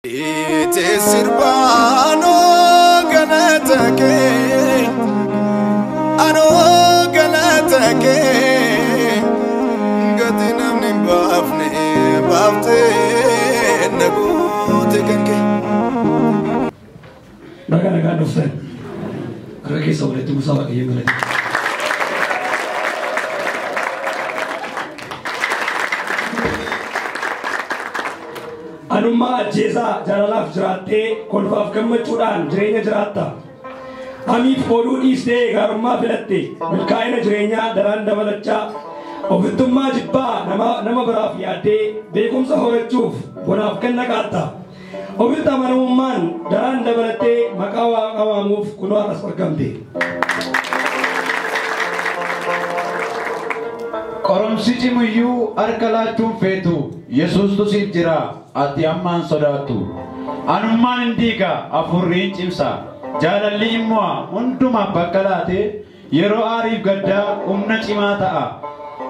Ite sirbano ganatake ano ganatake gati namni bafne bafte nagute gange naga doften ragi sawle tu musawa ke yengale Anumma ajjeesa jaalalaaf jiraattee kolfaaf gammachuudhaan jireenya jiraatta. Hamiif ooluu dhiistee gaarummaa filatte milkaa'ina jireenyaa daraan dabalachaa ofittummaa jibbaa nama biraaf yaaddee beekumsa horachuuf bonaaf kan naqaatta. Ofitti amanamummaan daraan dabalattee maqaa waaqa waamuuf kunoo as argamte. Qoromsichi muyyuu harka laachuun feetu Yesuustu siif jira ati ammaan sodaattu. Anummaan hin diiga afurriin cimsa jaalalli immoo hundumaa bakka laate yeroo aariif gaddaa humna cimaa ta'a.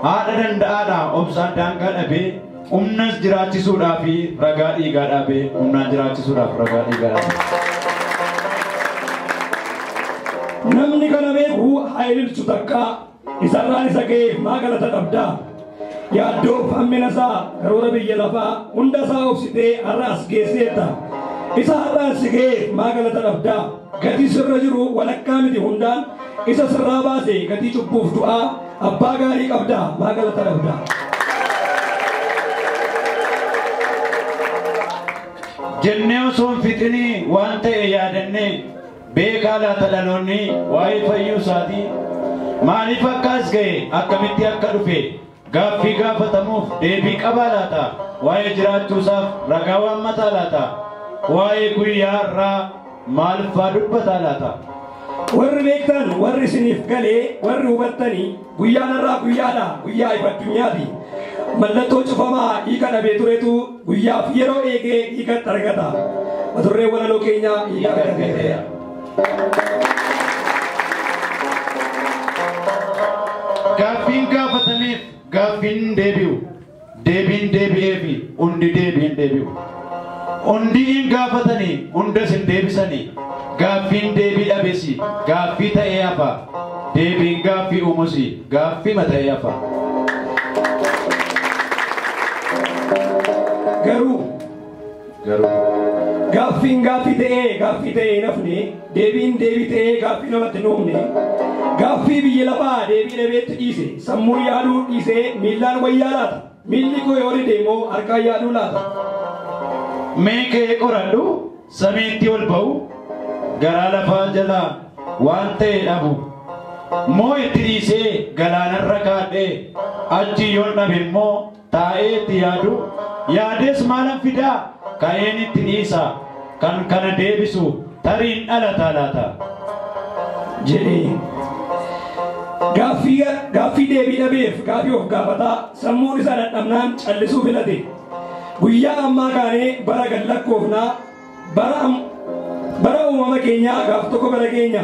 Haadha danda'aadha obsaan daangaa dhabee humnas jiraachisuudhaa fi ragaa dhiigaa dhabee humnaan jiraachisuudhaaf ragaa dhiigaa dhabee. Namni kana beeku haayililchu takkaa isarraan isa ga'eef maa galata dhabdaa. Yaaddoof hammina isaa karoora biyya lafaa hunda isaa obsitee har'aas geesseetta. Isa har'aan si ga'eef maa galata dhabdaa. Gatii sirra jiru walakkaa miti hundaan isa sirraa baase gatii cubbuuf du'aa abbaa gaarii qabdaa maa galata dhabdaa. Jennee osoo hin fixinii waan ta'e yaadannee beekaa laata dhaloonni waa'ee fayyuu isaatii maaliif akkas ga'e akkamitti akka dhufe gaaffii gaafatamuuf deebii qabaa laata waa'ee jiraachuusaaf ragaa waammataa laata waa'ee guyyaa irraa maal fa'aa dubbataa laata. Warri beektan warri isiniif galee warri hubattanii guyyaan irraa guyyaadha guyyaa ifa addunyaati. Mallattoo cufamaa hiika dhabee turetu guyyaaf yeroo eegee hiikatti argata. Maturree walaloo keenyaa hiika argateera. Gaaffiin gaafatameef gaaffiin deebi'u deebiin deebi'eefi hundi deebiin deebi'u. Hundi hin gaafatanii hundas hin deebisanii gaaffiin deebii dhabeesi gaaffii ta'ee hafa deebiin gaaffii uumusi gaaffii mata'ee hafa. Garuu gaaffiin gaaffii ta'ee nafne deebiin deebii ta'ee gaaffii namatti hin uumne gaaffii biyya lafaa deebii dhabeetti dhiise sammuu yaaduu dhiisee miillaan wayyaa laata miilli koo yoo deemoo harkaan yaaduu laata. Mee kee qoradhu samiitti ol ba'u garaa lafaa jalaa waan ta'e dhabu moo itti dhiisee galaanarra kaadhee achi yoon dhabe immoo taa'ee itti yaadu yaadees maalan fidaa ka'een itti dhiisa kan kana deebisu tariin dhalataa laata jedhee gaaffii deebii dhabeef gaaffii of gaafataa sammuun isaa dadhabnaan callisuu filate. Guyyaa ammaa kaanee bara gallakkoofnaa bara uumama keenyaa gaaf tokko bara keenya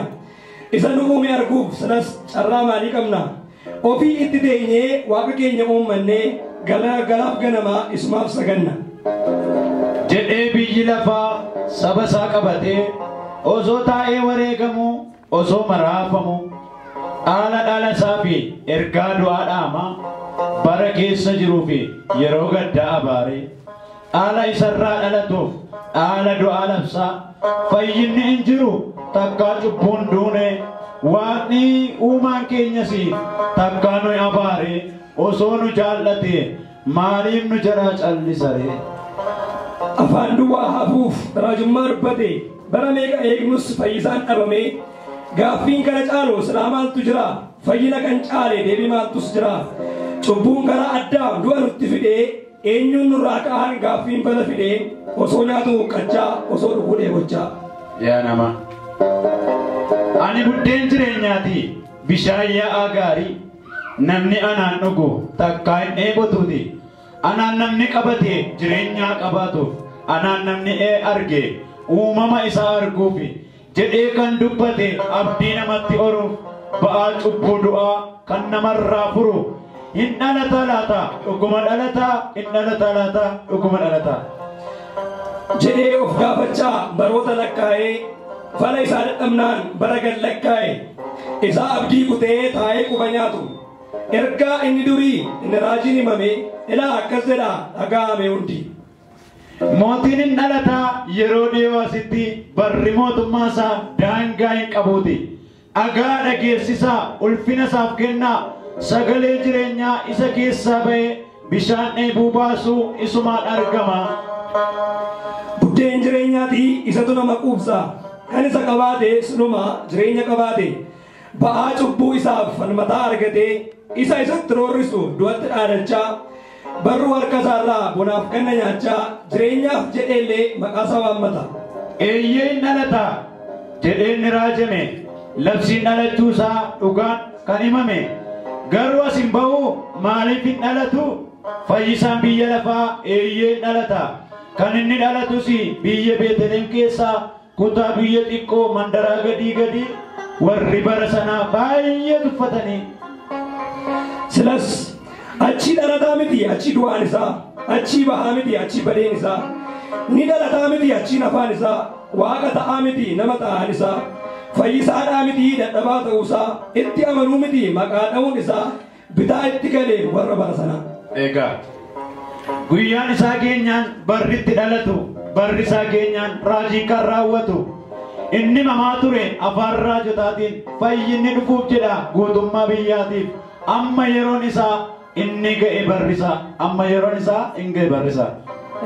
isa nu uume arguuf sanas carraa maalii qabna ofii itti teenyee waaqa keenya uummannee galaaf ganamaa isumaaf saganna. Jedhee biyyi lafaa saba isaa qabatee osoo taa'ee wareegamu osoo maraafamu dhaala isaa fi ergaa du'aa dhaama bara keessa jiruu fi yeroo gaddaa abaaree dhaala isarraa dhalatuuf dhaala du'aa labsaa fayyinni hin jiru takkaa cubbuun duune waaqni uumaan keenyas takkaa nu abaare osoo nu jaallate maaliif nu jalaa callisaree. Afaan duwwaa hafuuf raajummaa dubbate bara meeqa eegnus fayyisaan dhabame gaaffiin kana caalu silaa maaltu jira fayyina kan caale deebii maaltus jira cubbuun karaa addaa du'a nutti fidee eenyuun nurraa ka'an gaaffiin bala fidee osoo nyaatu huqqachaa osoo dhuguu dheebochaa. Yaa nama ani buddeen jireenyaati bishaan yaa'aa gaarii namni anaan dhugu takkaa hin dheebotuuti anaan namni qabate jireenyaa qabaatuuf anaan namni arge uumama isaa arguufi jedhee kan dubbate abdii namatti horuuf ba'aa cubbuu du'aa kan namarraa furu hin dhalata laata dhuguma dhalata hin dhalata laata dhuguma dhalata. jedhee of gaafachaa baroota lakkaa'ee fala isaa dadhabnaan bara gad lakkaa'e isaa abdii kutee taa'ee quba nyaatu ergaa inni durii inni raajiin himame ilaa akkas jedha dhaga'ame hundi. Mootiin hin dhalataa yeroo dhiyoo asitti barri mootummaa isaa daangaa hin qabuuti. Dhagaa dhageessisaa ulfina isaaf kennaa sagalee jireenyaa isa keessaa ba'ee bishaan dheebuu baasuu isumaan argama. Buddeen jireenyaatii isatu nama quubsaa kan isa qabaate sunuma jireenya qabaate ba'aa cubbuu isaaf falmataa argatee isa isatti roorrisu du'atti dhaadachaa barru harka isaarraa bonaaf ganna nyaachaa jireenyaaf jedheellee maqaa isaa waammata. Eeyyee hin dhalataa jedheen raajame labsiin dhalachuu isaa dhugaan kan himame garuu as hin ba'u maaliif hin dhalatu fayyisaan biyya lafaa eeyyee hin dhalata kan inni dhalatus biyya Beetlehem keessaa kutaa biyya xiqqoo mandaraa gadi warri bara sanaa baay'ee tuffatanii. Silas achi dhalataa miti achi du'aan isaa achi bahaa miti achi badeen isaa ni dhalataa miti achi nafaan isaa waaqa ta'aa miti nama ta'an isaa fayyisaadhaa miti dadhabaa ta'uusaa itti amanuu miti maqaa dha'uun isaa bitaa itti galee warra bara sanaa. Egaa guyyaan isaa keenyaan barri itti dhalatu barri isaa keenyaan raajii kan raawwatu inni mamaa ture afaan raajotaatiin fayyinni dhufuuf jedha guutummaa biyyaatiif amma yeroon isaa inni ga'e barrisaa amma yeroon isaa inni ga'e barrisaa.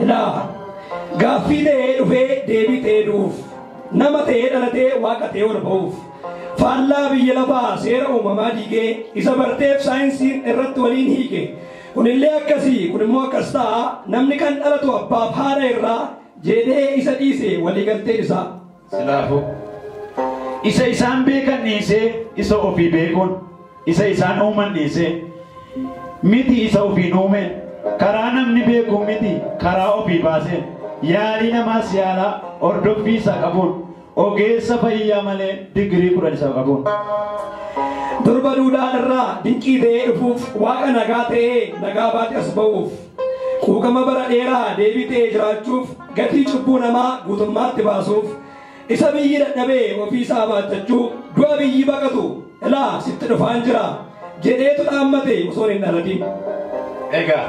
Ilaa gaaffii ta'ee dhufee deebii ta'ee du'uuf nama ta'ee dhalatee waaqa ta'ee ol ba'uuf faallaa biyya lafaa seera uumamaa diigee isa barteef saayinsiin irratti waliin hiike kunillee akkasii kun immoo akkas ta'a namni kan dhalatu abbaaf haadha irraa jedhee isa dhiise waliigalteen isaa. Silaafuu isa isaan beekan dhiisee isa ofii beekuun isa isaan uuman dhiisee miti isa ofii uumen karaa namni beeku miti karaa ofii baaseen yaalii namaas yaalaa hordoffii isaa qabuun ogeessa fayyaa malee digirii 10 qabuun. Durba duudhaan irraa dinqii ta'ee dhufuuf waaqa nagaa ta'ee nagaa baate as ba'uuf quuqama bara dheeraa deebii ta'ee jiraachuuf gatii cubbuu namaa guutummaatti baasuuf isa biyyi dadhabee ofii isaa baachachuu du'a biyyi baqatu ilaa sitti dhufaan jira jedheetu dhaammate osoo hin dhalatin. Egaa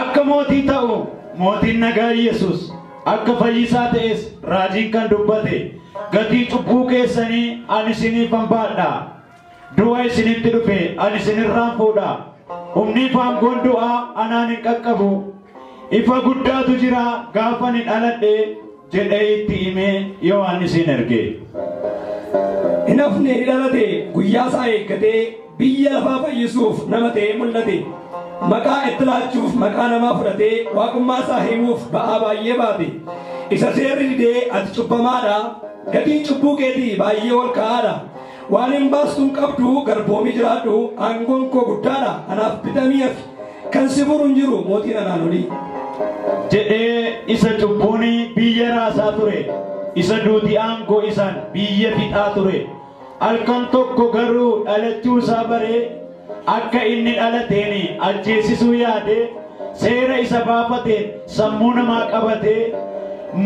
akka mootii ta'u mootiin nagaa Yesuus akka fayyisaa ta'es raajiin kan dubbate gatii cubbuu keessanii ani isiniifan baadha du'a isinitti dhufe ani isinirraan fuudha humni faangoon du'aa anaan hin qaqqabu ifa guddaatu jira gaafan hin dhaladhe jedhee itti himee Yohaannisiin erge. Hin hafne ni dhalate guyyaa isaa eeggatee biyya lafaa fayyisuuf nama ta'ee mul'ate maqaa itti laachuuf maqaa namaa fudhatee waaqummaa isaa himuuf ba'aa baay'ee baate isa seerri didee ati cubbamaadha gatiin cubbuu keetii baay'ee ol ka'aadha waan hin baastuun qabdu garboomii jiraadhu aangoon koo guddaadha anaaf bitamiif kan si furu hin jiru mootiin anaan olii. Jedhee isa cubbuun biyya raasaa ture isa duuti aangoo isaan biyya fixaa ture halkan tokko garuu dhalachuu isaa baree akka inni dhalateen ajjeesisuu yaade seera isa baafateen sammuu namaa qabatee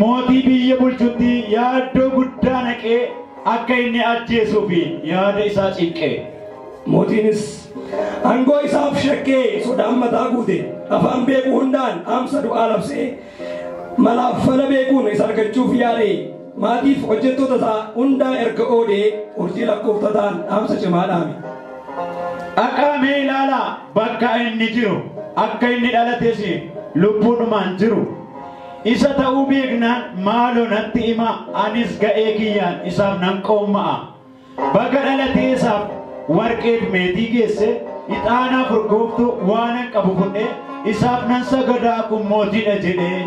mootii biyya bulchutti yaaddoo guddaa naqee akka inni ajjeesuuf yaada isaa cinqee. Mootiinis aangoo isaaf shakkee sodaan mataa guute afaan beekuu hundaan dhaamsa du'aa labsee malaaf fala beekuun isa argachuuf yaade maatiif hojjettoota isaa hundaa erga oodee urjii lakkooftataan dhaamsa cimaa dhaame. Dhaqaamee ilaalaa bakka inni jiru akka inni dhalates lubbuudhumaan jiru isa ta'uu beeknaan maaloo natti hima anis ga'ee kiyyaan isaaf nan qoomma'a baga dhalatee isaaf warqeef meetii geesse ixaanaaf urgooftu waanan qabu fudhee isaaf nan sagadaa kun mootiidha jedhee.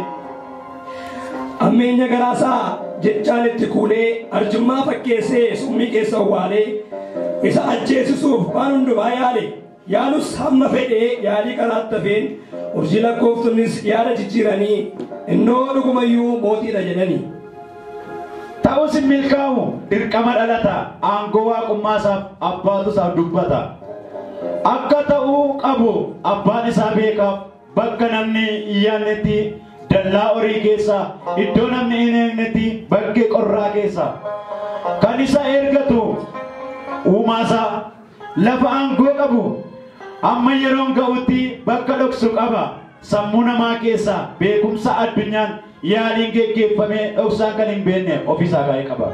Ammeenya garaasaa jechaan itti kuulee arjummaa fakkeessee summii keessa awwaalee isa ajjeesisuuf waan hundumaa yaale yaalus hamma fedhee yaalii karaatti hafeen urjii lakkooftunis yaada jijjiiranii innoo dhugumayyuu mootiidha jedhanii. Ta'us hin milkaa'u dirqama dhalata aangoo waaqummaa isaaf abbaatu isaaf dubbata akka ta'uu qabu abbaan isaa beekaaf bakka namni iyyaannetti dallaa horii keessa, iddoo namni hin eegnetti bakkee qorraa keessa. Kan isa ergatu uumaasaa lafa aangoo qabu amma yeroon ga'utti bakka dhoksu qaba. Sammuu namaa keessa beekumsa addunyaan yaaliin geggeeffamee dhoksaan kan hin beekne ofiisaa gaa'ee qaba.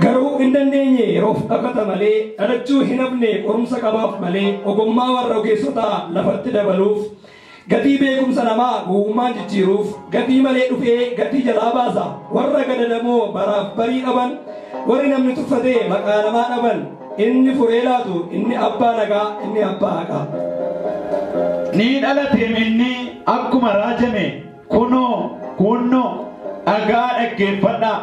Garuu hin dandeenye yeroof dhaqqata malee dhalachuu hin hafne qorumsa qabaaf malee ogummaa warra ogeessotaa lafatti dabaluuf gatii beekumsa namaa gowwummaan jijjiiruuf gatii malee dhufee gatii jalaa baasa warra gadadamoo baraaf barii dhaban warri namni tuffatee maqaa namaa dhaban inni furee laatu inni abbaa nagaa inni abbaa haqaa. Ni dhalateem inni akkuma raajame kunoo dhagaa dhaggeeffadhaa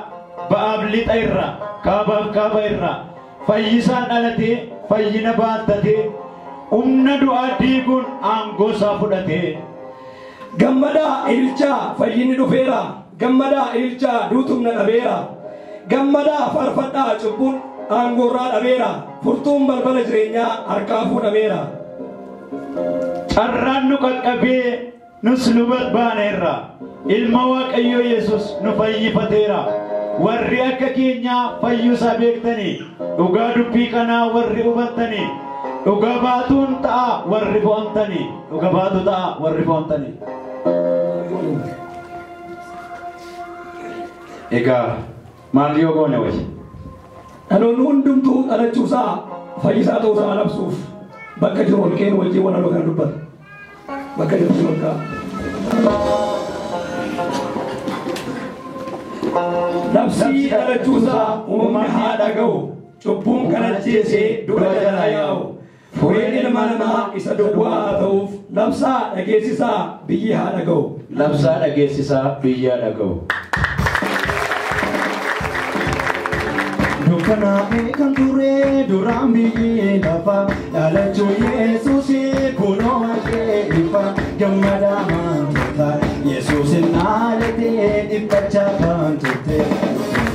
ba'aaf lixa irra kaabaaf kaaba irra fayyisaan dhalatee fayyina baattatee humna du'aa diiguun aangoo isaa fudhatee. Gammadaa ililchaa fayyinni dhufeera gammadaa ililchaa duutumna dhabeera gammadaa faarfadhaa cubbuun aangoorraa dhabeera furtuun balbala jireenyaa harkaa fuudhameera. Carraan nu qaqqabee nus lubat baaneerra ilma Waaqayyoo Yesus nu fayyifateera. Warri akka keenyaa fayyuusaa beektanii dhugaa dubbii kanaa warri hubattanii dhugaa baatuun ta'a warri fo'amtanii dhugaa baatu ta'a warri fo'amtanii. Egaa maal yoo goone wayya? Dhaloonni hundumtuu dhalachuusaa fayyisaa ta'uusaa labsuuf bakka jiru ol keen wajjin wal halluu kana dubbata. Bakka jiru ol ka'a. Labsii dhalachuusaa uumama haa dhaga'u cubbuun kan ajjeesee dura jalaa yaa'u fureen ilma namaa isa duwwaa haa ta'uuf labsaa dhageessisaa biyyi haa dhaga'u. Labsaa dhageessisaa biyyi haa dhaga'u. Dukkanaa'ee kan ture duraan biyyi lafa dhalachuu Yesuusii kunoo harkee ifa gammadaa maantota Yesuusin dhaalatee dhiphachaa kan turte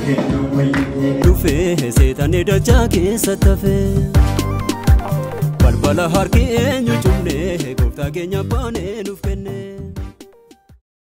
hedduu wayyee. Dhufee seexanni dachaa keessatti hafee balbala harki eenyu cufnee gooftaa keenya baanee nuuf kennee.